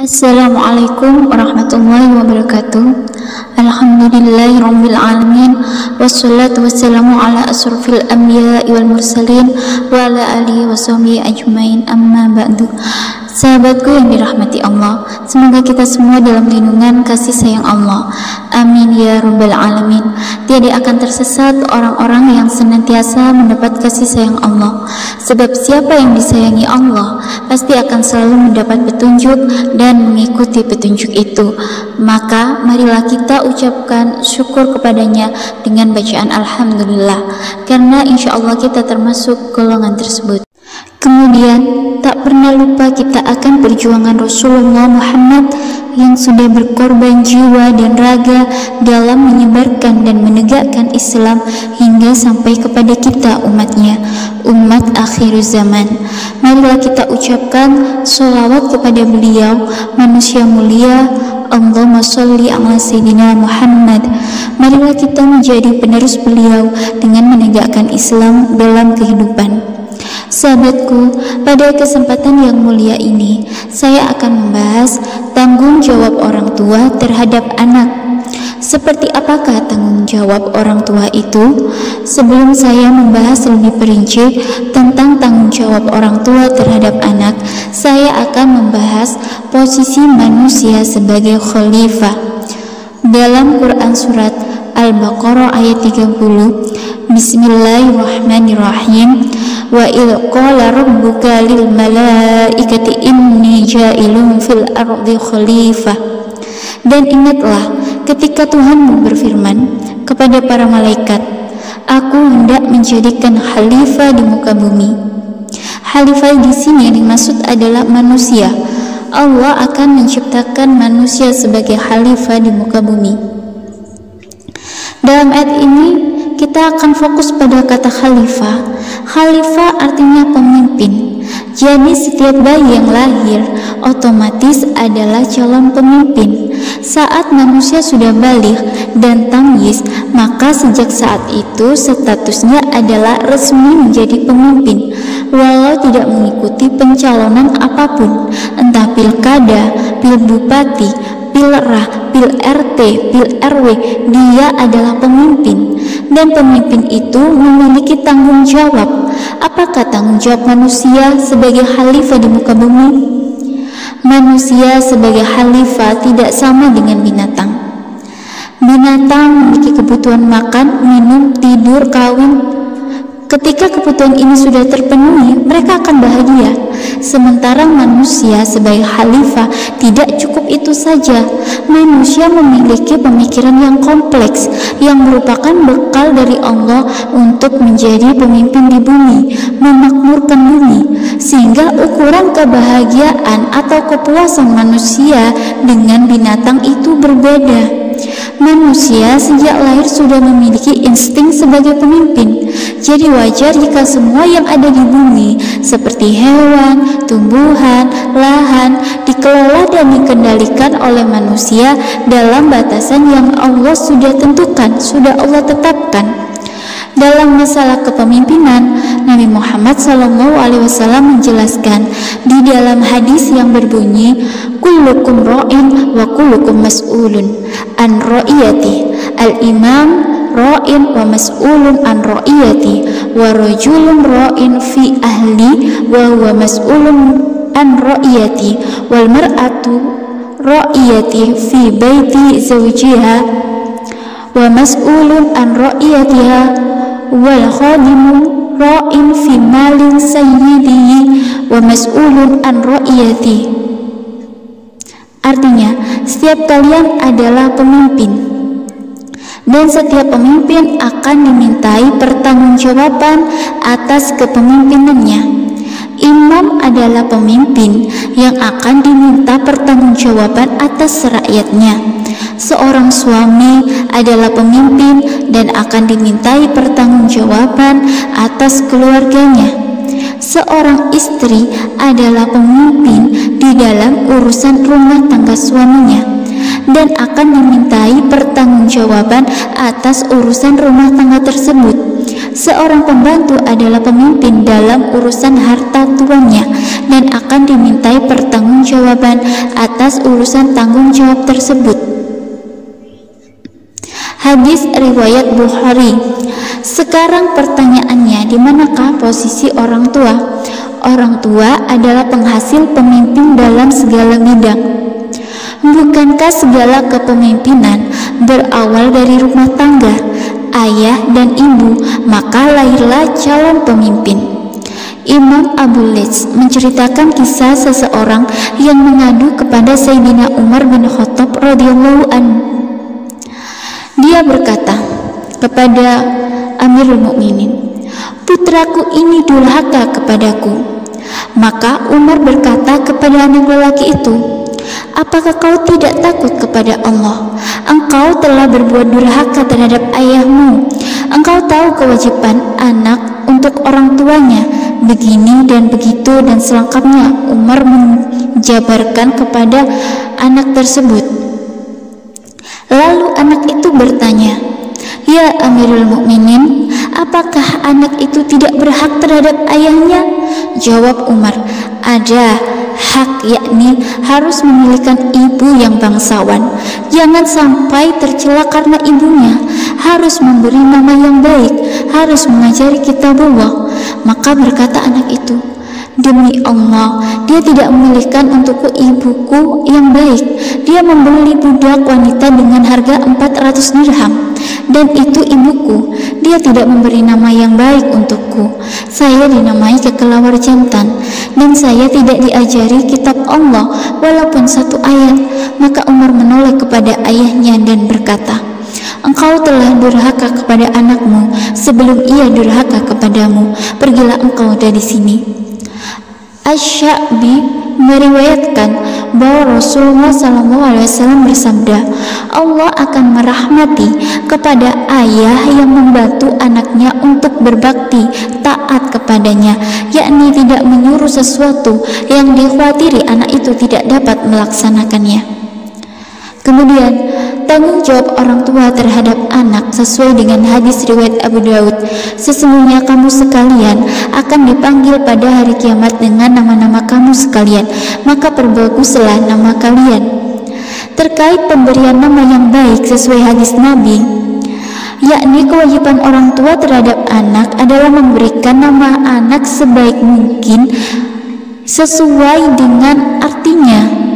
Assalamualaikum warahmatullahi wabarakatuh. Alhamdulillahirabbil alamin wassalatu wassalamu ala asrofil anbiya'i wal mursalin wa ala alihi wasahbihi ajmain, amma ba'du. Sahabatku yang dirahmati Allah, semoga kita semua dalam lindungan kasih sayang Allah. Amin ya rabbal alamin. Tiada akan tersesat orang-orang yang senantiasa mendapat kasih sayang Allah. Sebab siapa yang disayangi Allah pasti akan selalu mendapat petunjuk dan mengikuti petunjuk itu. Maka marilah kita ucapkan syukur kepadanya dengan bacaan alhamdulillah, karena insya Allah kita termasuk golongan tersebut. Kemudian tak pernah lupa kita akan perjuangan Rasulullah Muhammad yang sudah berkorban jiwa dan raga dalam menyebarkan dan menegakkan Islam hingga sampai kepada kita umatnya, umat akhir zaman. Marilah kita ucapkan sholawat kepada beliau, manusia mulia. Allahumma sholli ala sayyidina Muhammad. Marilah kita menjadi penerus beliau dengan menegakkan Islam dalam kehidupan. Sahabatku, pada kesempatan yang mulia ini saya akan membahas tanggung jawab orang tua terhadap anak. Seperti apakah tanggung jawab orang tua itu? Sebelum saya membahas lebih perinci tentang tanggung jawab orang tua terhadap anak, saya akan membahas posisi manusia sebagai khalifah. Dalam Quran surat Al-Baqarah ayat 30, Bismillahirrahmanirrahim. Wa idh qala rabbuka lil malaikati inni ja'ilun fil ardi khalifah. Dan ingatlah ketika Tuhanmu berfirman kepada para malaikat, aku hendak menjadikan khalifah di muka bumi. Khalifah di sini yang dimaksud adalah manusia. Allah akan menciptakan manusia sebagai khalifah di muka bumi. Dalam ayat ini kita akan fokus pada kata khalifah. Khalifah artinya pemimpin. Jadi setiap bayi yang lahir otomatis adalah calon pemimpin. Saat manusia sudah balik dan tamyiz, maka sejak saat itu statusnya adalah resmi menjadi pemimpin, walau tidak mengikuti pencalonan apapun, entah pilkada, pil bupati, pilrah, pil RT, pil RW, dia adalah pemimpin. Dan pemimpin itu memiliki tanggung jawab. Apakah tanggung jawab manusia sebagai khalifah di muka bumi? Manusia sebagai khalifah tidak sama dengan binatang. Binatang memiliki kebutuhan makan, minum, tidur, kawin. Ketika kebutuhan ini sudah terpenuhi, mereka akan bahagia. Sementara manusia sebagai khalifah tidak cukup itu saja. Manusia memiliki pemikiran yang kompleks, yang merupakan bekal dari Allah untuk menjadi pemimpin di bumi, memakmurkan bumi, sehingga ukuran kebahagiaan atau kepuasan manusia dengan binatang itu berbeda. Manusia sejak lahir sudah memiliki insting sebagai pemimpin. Jadi wajar jika semua yang ada di bumi seperti hewan, tumbuhan, lahan dikelola dan dikendalikan oleh manusia dalam batasan yang Allah sudah tentukan, sudah Allah tetapkan. Dalam masalah kepemimpinan, Nabi Muhammad SAW menjelaskan di dalam hadis yang berbunyi, kullukum ra'in wa kullukum mas'ulun an ra'iyati. Al-imam ra'in wa mas'ulun an ra'iyati, wa rajulun ra'in fi ahli wa huwa mas'ulun an ra'iyati, wal mar'atu ra'iyati fi baiti zawjiha wa mas'ulun an ra'iyatiha, wal khadimu ra'in fi malin sayyidihi wa mas'ulun an ra'iyati. Artinya, setiap kalian adalah pemimpin, dan setiap pemimpin akan dimintai pertanggungjawaban atas kepemimpinannya. Imam adalah pemimpin yang akan diminta pertanggungjawaban atas rakyatnya. Seorang suami adalah pemimpin dan akan dimintai pertanggungjawaban atas keluarganya. Seorang istri adalah pemimpin di dalam urusan rumah tangga suaminya dan akan dimintai pertanggungjawaban atas urusan rumah tangga tersebut. seorang pembantu adalah pemimpin dalam urusan harta tuannya dan akan dimintai pertanggungjawaban atas urusan tanggung jawab tersebut. Hadis riwayat Bukhari. Sekarang pertanyaannya, di manakah posisi orang tua? Orang tua adalah penghasil pemimpin dalam segala bidang. Bukankah segala kepemimpinan berawal dari rumah tangga, ayah dan ibu, maka lahirlah calon pemimpin. Imam Abu Layth menceritakan kisah seseorang yang mengadu kepada Sayyidina Umar bin Khattab radhiyallahu anhu. Dia berkata kepada Amirul Mukminin, "Putraku ini durhaka kepadaku." Maka Umar berkata kepada anak lelaki itu, "Apakah kau tidak takut kepada Allah? Engkau telah berbuat durhaka terhadap ayahmu. Engkau tahu kewajiban anak untuk orang tuanya, begini dan begitu dan selengkapnya." Umar menjabarkan kepada anak tersebut. Lalu anak itu bertanya, "Ya Amirul Mukminin, apakah anak itu tidak berhak terhadap ayahnya?" Jawab Umar, "Ada hak, yakni harus memilihkan ibu yang bangsawan. Jangan sampai tercela karena ibunya. Harus memberi nama yang baik, harus mengajari kitabullah." Maka berkata anak itu, "Demi Allah, dia tidak memilihkan untukku ibuku yang baik. Dia membeli budak wanita dengan harga 400 dirham. Dan itu ibuku. Dia tidak memberi nama yang baik untukku. Saya dinamai kekelawar jantan, dan saya tidak diajari kitab Allah walaupun satu ayat." Maka Umar menoleh kepada ayahnya dan berkata, "Engkau telah durhaka kepada anakmu sebelum ia durhaka kepadamu. Pergilah engkau dari sini." Asy-Sya'bi meriwayatkan bahwa Rasulullah SAW bersabda, "Allah akan merahmati kepada ayah yang membantu anaknya untuk berbakti taat kepadanya, yakni tidak menyuruh sesuatu yang dikhawatiri anak itu tidak dapat melaksanakannya." Kemudian tanggung jawab orang tua terhadap anak sesuai dengan hadis riwayat Abu Daud. "Sesungguhnya kamu sekalian akan dipanggil pada hari kiamat dengan nama-nama kamu sekalian, maka perbaguslah nama kalian." Terkait pemberian nama yang baik sesuai hadis Nabi, yakni kewajiban orang tua terhadap anak adalah memberikan nama anak sebaik mungkin sesuai dengan artinya.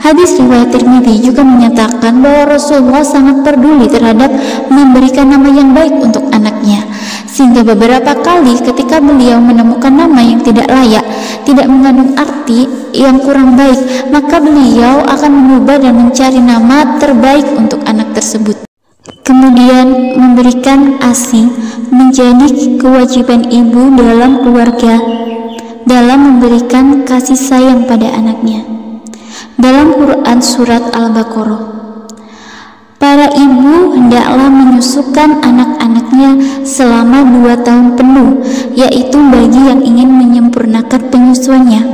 Hadis riwayat Tirmidzi juga menyatakan bahwa Rasulullah sangat peduli terhadap memberikan nama yang baik untuk anaknya, sehingga beberapa kali ketika beliau menemukan nama yang tidak layak, tidak mengandung arti yang kurang baik, maka beliau akan mengubah dan mencari nama terbaik untuk anak tersebut. Kemudian memberikan ASI menjadi kewajiban ibu dalam keluarga dalam memberikan kasih sayang pada anaknya. Dalam Quran Surat Al-Baqarah, para ibu hendaklah menyusukan anak-anaknya selama 2 tahun penuh, yaitu bagi yang ingin menyempurnakan penyusuannya.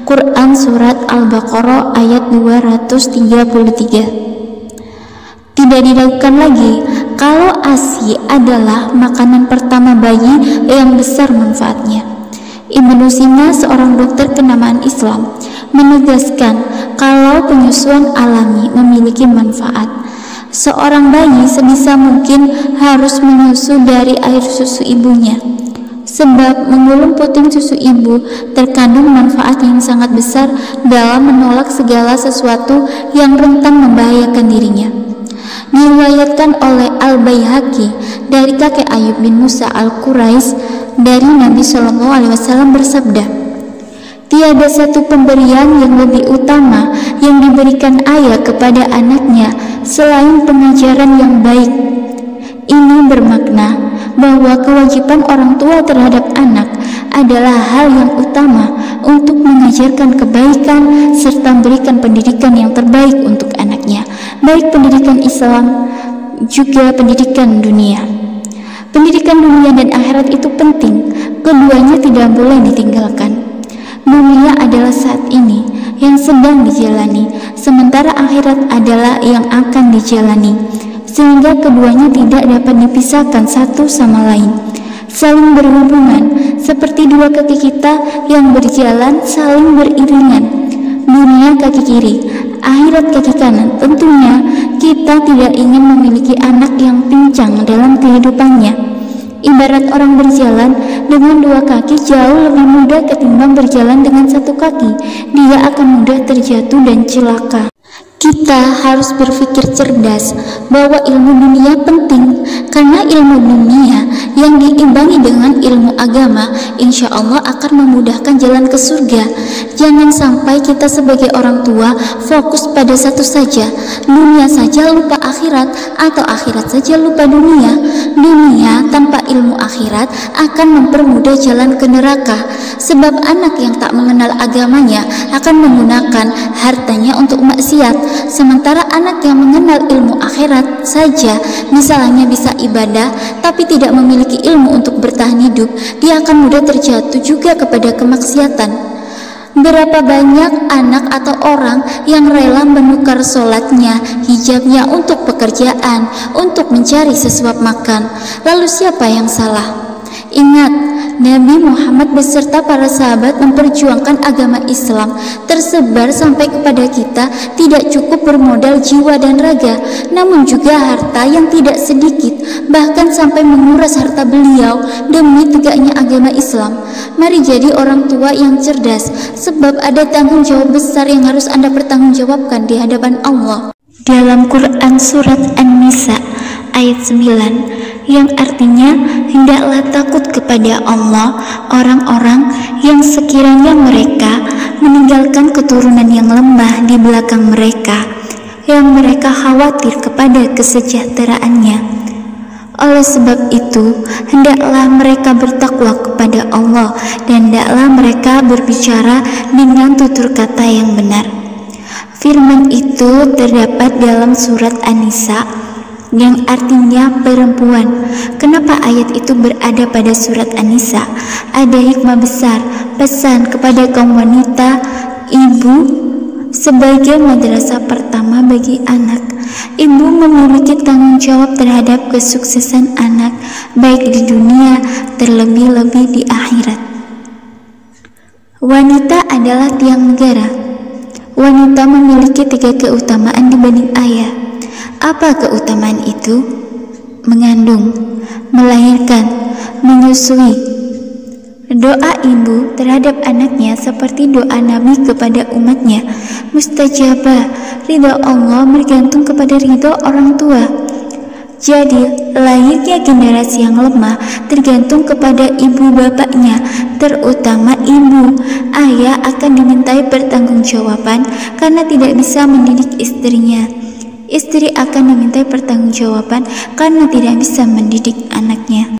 Quran Surat Al-Baqarah ayat 233. Tidak diragukan lagi kalau ASI adalah makanan pertama bayi yang besar manfaatnya. Ibnu Sina, seorang dokter kenamaan Islam, menegaskan kalau penyusuan alami memiliki manfaat. Seorang bayi sebisa mungkin harus menyusu dari air susu ibunya, sebab mengulum puting susu ibu terkandung manfaat yang sangat besar dalam menolak segala sesuatu yang rentan membahayakan dirinya. Diriwayatkan oleh Al-Baihaqi dari kakek Ayub bin Musa Al-Quraish dari Nabi SAW bersabda, "Tiada satu pemberian yang lebih utama yang diberikan ayah kepada anaknya selain pengajaran yang baik." Ini bermakna bahwa kewajiban orang tua terhadap anak adalah hal yang utama untuk mengajarkan kebaikan serta memberikan pendidikan yang terbaik untuk anaknya, baik pendidikan Islam juga pendidikan dunia. Pendidikan dunia dan akhirat itu penting, keduanya tidak boleh ditinggalkan. Dunia adalah saat ini yang sedang dijalani, sementara akhirat adalah yang akan dijalani, sehingga keduanya tidak dapat dipisahkan satu sama lain. saling berhubungan, seperti dua kaki kita yang berjalan saling beriringan. Dunia kaki kiri, akhirat kaki kanan. Tentunya kita tidak ingin memiliki anak yang pincang dalam kehidupannya. Ibarat orang berjalan dengan dua kaki jauh lebih mudah ketimbang berjalan dengan satu kaki. Dia akan mudah terjatuh dan celaka. Kita harus berpikir cerdas bahwa ilmu dunia penting, karena ilmu dunia yang diimbangi dengan ilmu agama insya Allah akan memudahkan jalan ke surga. Jangan sampai kita sebagai orang tua fokus pada satu saja, dunia saja lupa akhirat, atau akhirat saja lupa dunia. Dunia tanpa ilmu akhirat akan mempermudah jalan ke neraka, sebab anak yang tak mengenal agamanya akan menggunakan hartanya untuk maksiat. Sementara anak yang mengenal ilmu akhirat saja, misalnya bisa ibadah tapi tidak memiliki ilmu untuk bertahan hidup, dia akan mudah terjatuh juga kepada kemaksiatan. Berapa banyak anak atau orang yang rela menukar sholatnya, hijabnya untuk pekerjaan, untuk mencari sesuap makan. Lalu siapa yang salah? Ingat, Nabi Muhammad beserta para sahabat memperjuangkan agama Islam tersebar sampai kepada kita, tidak cukup bermodal jiwa dan raga, namun juga harta yang tidak sedikit, bahkan sampai menguras harta beliau demi tegaknya agama Islam. Mari jadi orang tua yang cerdas, sebab ada tanggung jawab besar yang harus Anda pertanggungjawabkan di hadapan Allah. Dalam Quran surat An-Nisa ayat 9 yang artinya, hendaklah takut kepada Allah orang-orang yang sekiranya mereka meninggalkan keturunan yang lemah di belakang mereka, yang mereka khawatir kepada kesejahteraannya. Oleh sebab itu, hendaklah mereka bertakwa kepada Allah dan hendaklah mereka berbicara dengan tutur kata yang benar. Firman itu terdapat dalam surat An-Nisa yang artinya perempuan. Kenapa ayat itu berada pada surat An-Nisa? Ada hikmah besar, pesan kepada kaum wanita, ibu sebagai madrasah pertama bagi anak. Ibu memiliki tanggung jawab terhadap kesuksesan anak, baik di dunia, terlebih-lebih di akhirat. Wanita adalah tiang negara. Wanita memiliki 3 keutamaan dibanding ayah. Apa keutamaan itu? Mengandung, melahirkan, menyusui. Doa ibu terhadap anaknya seperti doa Nabi kepada umatnya, mustajabah. Ridha Allah bergantung kepada ridha orang tua. Jadi, lahirnya generasi yang lemah tergantung kepada ibu bapaknya, terutama ibu. Ayah akan dimintai pertanggungjawaban karena tidak bisa mendidik istrinya. Istri akan dimintai pertanggungjawaban karena tidak bisa mendidik anaknya.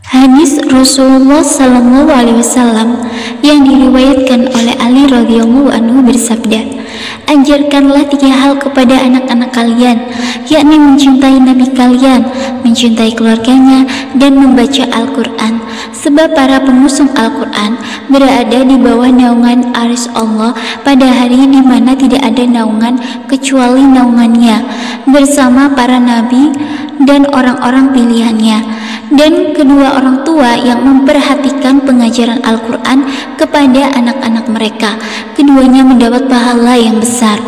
Hadis Rasulullah SAW yang diriwayatkan oleh Ali radhiyallahu anhu bersabda, ajarkanlah 3 hal kepada anak-anak kalian, yakni mencintai Nabi kalian, mencintai keluarganya, dan membaca Al-Quran. Sebab para pengusung Al-Quran berada di bawah naungan arsy Allah pada hari di mana tidak ada naungan kecuali naungannya, bersama para nabi dan orang-orang pilihannya, dan kedua orang tua yang memperhatikan pengajaran Al-Quran kepada anak-anak mereka. Keduanya mendapat pahala yang besar.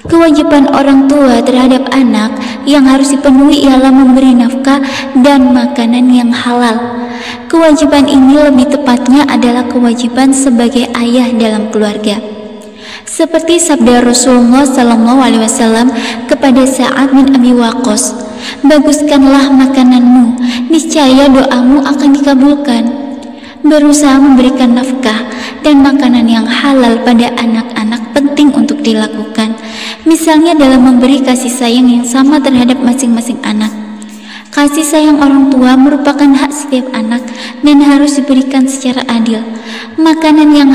Kewajiban orang tua terhadap anak yang harus dipenuhi ialah memberi nafkah dan makanan yang halal. Kewajiban ini lebih tepatnya adalah kewajiban sebagai ayah dalam keluarga. Seperti sabda Rasulullah SAW kepada Sa'ad bin Abi Waqqas, baguskanlah makananmu, niscaya doamu akan dikabulkan. Berusaha memberikan nafkah dan makanan yang halal pada anak-anak penting untuk dilakukan. Misalnya dalam memberi kasih sayang yang sama terhadap masing-masing anak. Kasih sayang orang tua merupakan hak setiap anak dan harus diberikan secara adil. Makanan yang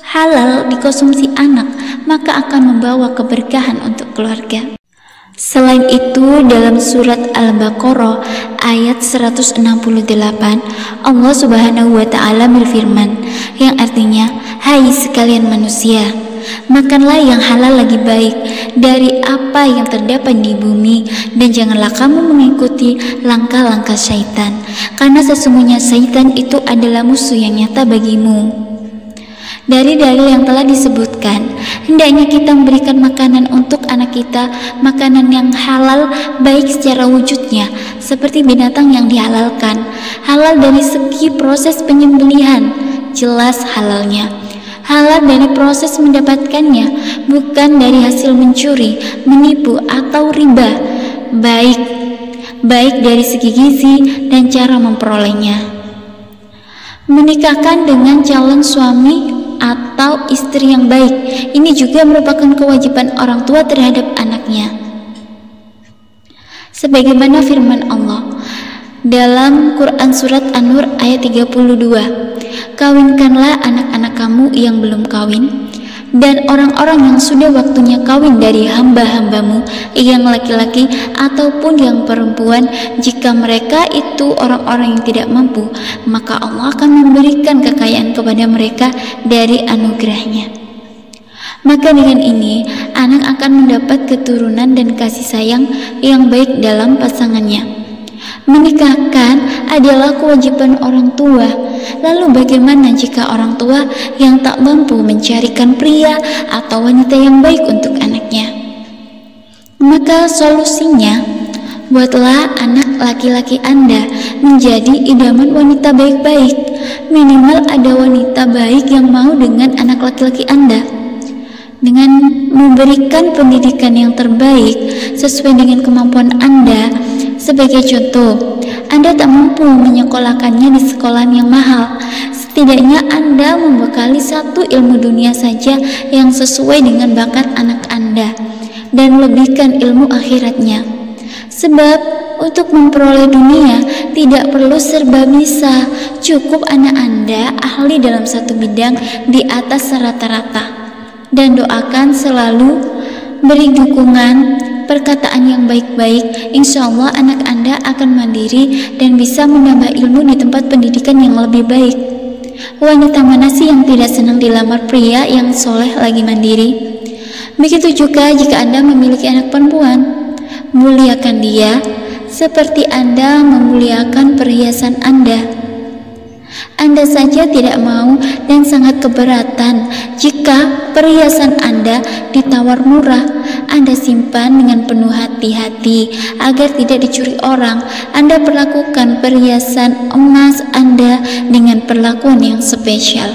halal dikonsumsi anak maka akan membawa keberkahan untuk keluarga. Selain itu, dalam surat Al-Baqarah ayat 168, Allah Subhanahu wa Ta'ala berfirman, yang artinya, hai sekalian manusia, Makanlah yang halal lagi baik dari apa yang terdapat di bumi, dan janganlah kamu mengikuti langkah-langkah syaitan, karena sesungguhnya syaitan itu adalah musuh yang nyata bagimu. Dari dalil yang telah disebutkan, hendaknya kita memberikan makanan untuk anak kita, makanan yang halal baik secara wujudnya, seperti binatang yang dihalalkan. Halal dari segi proses penyembelihan, jelas halalnya. Halal dari proses mendapatkannya, bukan dari hasil mencuri, menipu, atau riba. Baik dari segi gizi dan cara memperolehnya. Menikahkan dengan calon suami atau istri yang baik, ini juga merupakan kewajiban orang tua terhadap anaknya. Sebagaimana firman Allah dalam Quran Surat An-Nur ayat 32, kawinkanlah anak-anak kamu yang belum kawin, dan orang-orang yang sudah waktunya kawin dari hamba-hambamu yang laki-laki ataupun yang perempuan, jika mereka itu orang-orang yang tidak mampu, maka Allah akan memberikan kekayaan kepada mereka dari anugerahnya. Maka dengan ini anak akan mendapat keturunan dan kasih sayang yang baik dalam pasangannya. Menikahkan adalah kewajiban orang tua. Lalu bagaimana jika orang tua yang tak mampu mencarikan pria atau wanita yang baik untuk anaknya? Maka solusinya, buatlah anak laki-laki Anda menjadi idaman wanita baik-baik. Minimal ada wanita baik yang mau dengan anak laki-laki Anda. Dengan memberikan pendidikan yang terbaik sesuai dengan kemampuan Anda. Sebagai contoh, Anda tak mampu menyekolahkannya di sekolah yang mahal. Setidaknya Anda membekali satu ilmu dunia saja yang sesuai dengan bakat anak Anda, dan lebihkan ilmu akhiratnya. Sebab untuk memperoleh dunia tidak perlu serba bisa, cukup anak Anda ahli dalam satu bidang di atas rata-rata. Dan doakan selalu, beri dukungan, perkataan yang baik-baik. Insya Allah anak Anda akan mandiri dan bisa menambah ilmu di tempat pendidikan yang lebih baik. Wanita mana sih yang tidak senang dilamar pria yang soleh lagi mandiri? Begitu juga jika Anda memiliki anak perempuan, muliakan dia seperti Anda memuliakan perhiasan Anda. Anda saja tidak mau dan sangat keberatan jika perhiasan Anda ditawar murah. Anda simpan dengan penuh hati-hati agar tidak dicuri orang. Anda perlakukan perhiasan emas Anda dengan perlakuan yang spesial.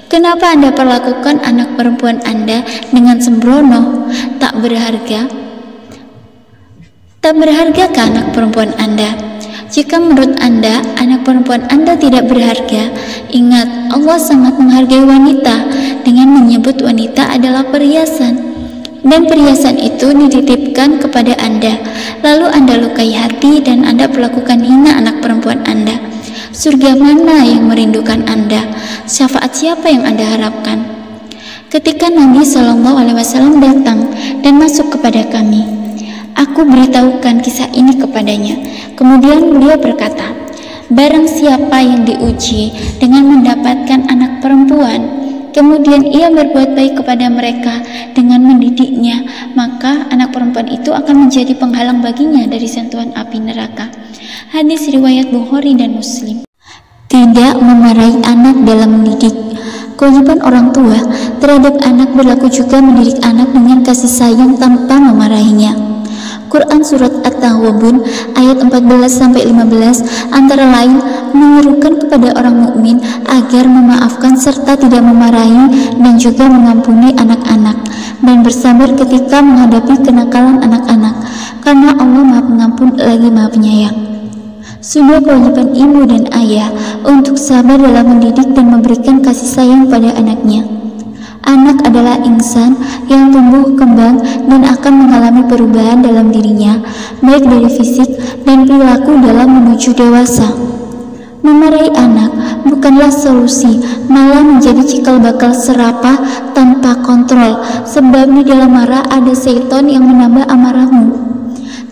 Kenapa Anda perlakukan anak perempuan Anda dengan sembrono, tak berharga? Tak berhargakah anak perempuan Anda? Jika menurut Anda anak perempuan Anda tidak berharga, ingat Allah sangat menghargai wanita dengan menyebut wanita adalah perhiasan, dan perhiasan itu dititipkan kepada Anda. Lalu Anda lukai hati dan Anda perlakukan hina anak perempuan Anda. Surga mana yang merindukan Anda? Syafaat siapa yang Anda harapkan? Ketika Nabi SAW datang dan masuk kepada kami, aku beritahukan kisah ini kepadanya. Kemudian beliau berkata, barang siapa yang diuji dengan mendapatkan anak perempuan, kemudian ia berbuat baik kepada mereka dengan mendidiknya, maka anak perempuan itu akan menjadi penghalang baginya dari sentuhan api neraka. Hadis riwayat Bukhari dan Muslim. Tidak memarahi anak dalam mendidik. Kewajiban orang tua terhadap anak berlaku juga mendidik anak dengan kasih sayang tanpa memarahinya. Quran Surat At-Taghabun ayat 14-15 antara lain menyerukan kepada orang mukmin agar memaafkan serta tidak memarahi dan juga mengampuni anak-anak, dan bersabar ketika menghadapi kenakalan anak-anak, karena Allah Maha Pengampun lagi Maha Penyayang. Sudah kewajiban ibu dan ayah untuk sabar dalam mendidik dan memberikan kasih sayang pada anaknya. Anak adalah insan yang tumbuh kembang dan akan mengalami perubahan dalam dirinya, baik dari fisik dan perilaku dalam menuju dewasa. Memarahi anak bukanlah solusi, malah menjadi cikal bakal serapah tanpa kontrol, sebab di dalam marah ada syaitan yang menambah amarahmu.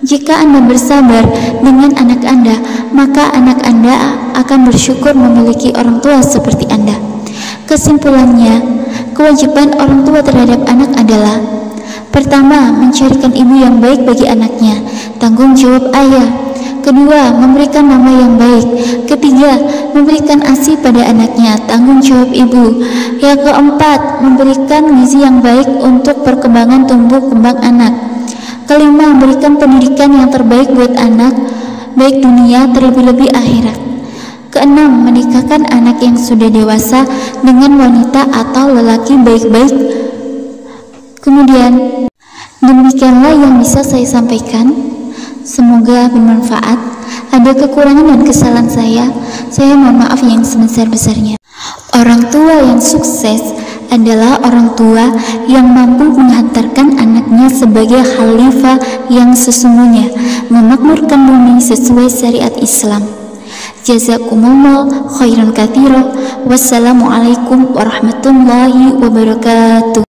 Jika Anda bersabar dengan anak Anda, maka anak Anda akan bersyukur memiliki orang tua seperti Anda. Kesimpulannya, kewajiban orang tua terhadap anak adalah: pertama, mencarikan ibu yang baik bagi anaknya, tanggung jawab ayah. Kedua, memberikan nama yang baik. Ketiga, memberikan ASI pada anaknya, tanggung jawab ibu. Yang keempat, memberikan gizi yang baik untuk perkembangan tumbuh kembang anak. Kelima, memberikan pendidikan yang terbaik buat anak, baik dunia terlebih-lebih akhirat. Keenam, menikahkan anak yang sudah dewasa dengan wanita atau lelaki baik-baik. Kemudian, demikianlah yang bisa saya sampaikan. Semoga bermanfaat. Ada kekurangan dan kesalahan saya mohon maaf yang sebesar-besarnya. Orang tua yang sukses adalah orang tua yang mampu menghantarkan anaknya sebagai khalifah yang sesungguhnya, memakmurkan bumi sesuai syariat Islam. Jazakumullah khairan katsira. Wassalamualaikum warahmatullahi wabarakatuh.